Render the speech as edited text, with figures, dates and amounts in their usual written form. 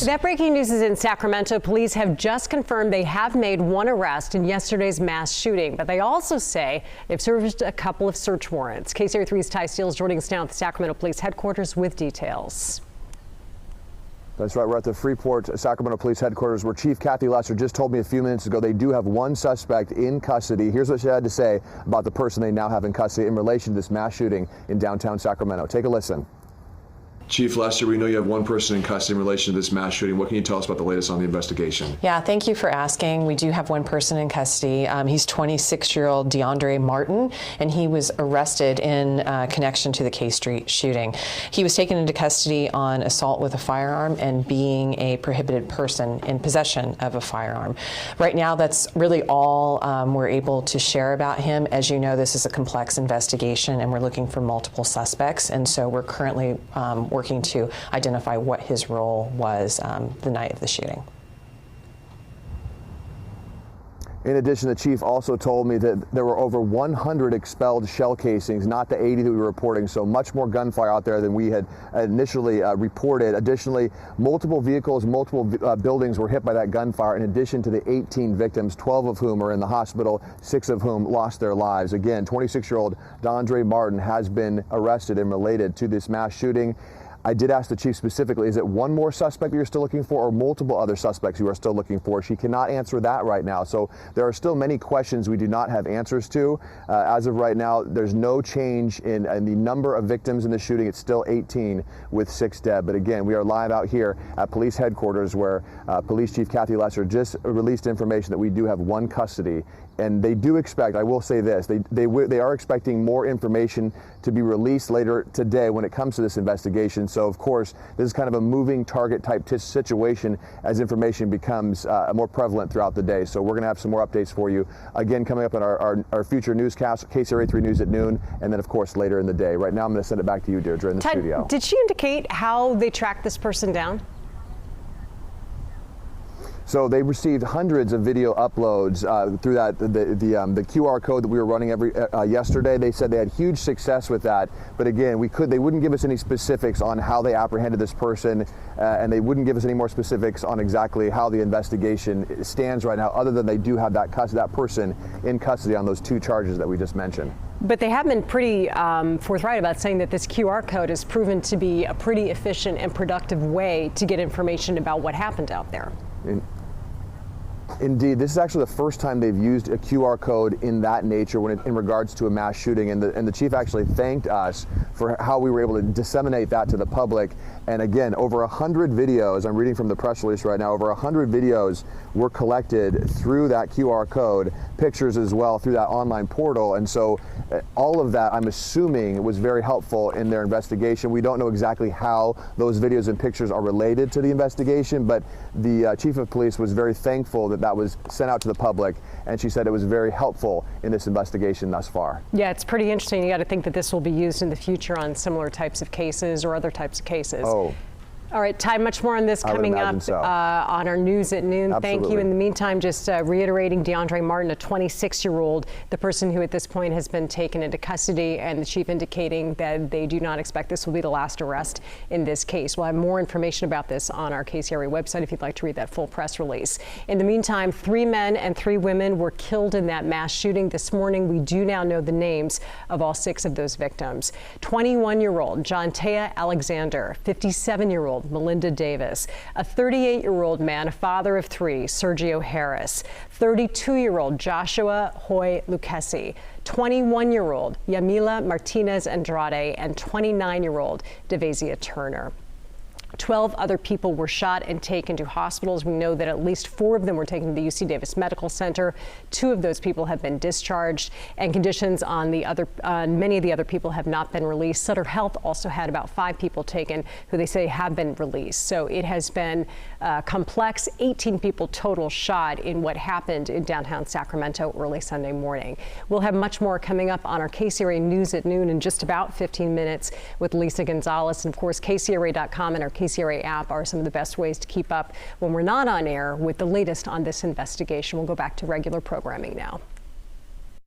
That breaking news is in Sacramento. Police have just confirmed they have made one arrest in yesterday's mass shooting, but they also say they've served a couple of search warrants. KCRA 3's Ty Steele joining us now at the Sacramento Police Headquarters with details. That's right. We're at the Freeport Sacramento Police Headquarters, where Chief Kathy Lesser just told me a few minutes ago they do have one suspect in custody. Here's what she had to say about the person they now have in custody in relation to this mass shooting in downtown Sacramento. Take a listen. Chief Lesser, we know you have one person in custody in relation to this mass shooting. What can you tell us about the latest on the investigation? Yeah, thank you for asking. We do have one person in custody. He's 26-year-old DeAndre Martin, and he was arrested in connection to the K Street shooting. He was taken into custody on assault with a firearm and being a prohibited person in possession of a firearm. Right now, that's really all we're able to share about him. As you know, this is a complex investigation, and we're looking for multiple suspects, and so we're currently working to identify what his role was the night of the shooting. In addition, the chief also told me that there were over 100 expelled shell casings, not the 80 that we were reporting, so much more gunfire out there than we had initially reported. Additionally, multiple vehicles, multiple buildings were hit by that gunfire, in addition to the 18 victims, 12 of whom are in the hospital, 6 of whom lost their lives. Again, 26-year-old DeAndre Martin has been arrested and related to this mass shooting. I did ask the chief specifically, is it one more suspect that you're still looking for or multiple other suspects you are still looking for? She cannot answer that right now. So there are still many questions we do not have answers to. As of right now, there's no change in the number of victims in the shooting. It's still 18 with 6 dead. But again, we are live out here at police headquarters, where Police Chief Kathy Lesser just released information that we do have one custody. And they do expect, I will say this, they are expecting more information to be released later today when it comes to this investigation. So, of course, this is kind of a moving target type situation as information becomes more prevalent throughout the day. So we're going to have some more updates for you, again, coming up in our future newscast, KCRA 3 News at noon, and then, of course, later in the day. Right now, I'm going to send it back to you, Deirdre, in the studio. Did she indicate how they tracked this person down? So they received hundreds of video uploads through that the QR code that we were running yesterday. They said they had huge success with that, but again, they wouldn't give us any specifics on how they apprehended this person, and they wouldn't give us any more specifics on exactly how the investigation stands right now, other than they do have that person in custody on those 2 charges that we just mentioned. But they have been pretty forthright about saying that this QR code has proven to be a pretty efficient and productive way to get information about what happened out there. Indeed, this is actually the first time they've used a QR code in that nature in regards to a mass shooting, and the chief actually thanked us for how we were able to disseminate that to the public. And again, over 100 videos, I'm reading from the press release right now, over 100 videos were collected through that QR code, pictures as well through that online portal. And so all of that, I'm assuming, was very helpful in their investigation. We don't know exactly how those videos and pictures are related to the investigation, but the chief of police was very thankful that that was sent out to the public, and she said it was very helpful in this investigation thus far. Yeah, it's pretty interesting. You got to think that this will be used in the future on similar types of cases or other types of cases. Oh. All right, Ty, much more on this coming up on our News at Noon. Absolutely. Thank you. In the meantime, just reiterating, DeAndre Martin, a 26-year-old, the person who at this point has been taken into custody, and the chief indicating that they do not expect this will be the last arrest in this case. We'll have more information about this on our KCRA website if you'd like to read that full press release. In the meantime, 3 men and 3 women were killed in that mass shooting this morning. We do now know the names of all 6 of those victims. 21-year-old Jontea Alexander, 57-year-old Melinda Davis, a 38-year-old man, a father of 3, Sergio Harris, 32-year-old Joshua Hoy Lucchesi, 21-year-old Yamila Martinez Andrade, and 29-year-old Devasia Turner. 12 other people were shot and taken to hospitals. We know that at least 4 of them were taken to the UC Davis Medical Center. 2 of those people have been discharged, and conditions on many of the other people have not been released. Sutter Health also had about 5 people taken who they say have been released. So it has been complex. 18 people total shot in what happened in downtown Sacramento early Sunday morning. We'll have much more coming up on our KCRA News at Noon in just about 15 minutes with Lisa Gonzalez. And of course, KCRA.com and our KCRA app are some of the best ways to keep up when we're not on air with the latest on this investigation. We'll go back to regular programming now.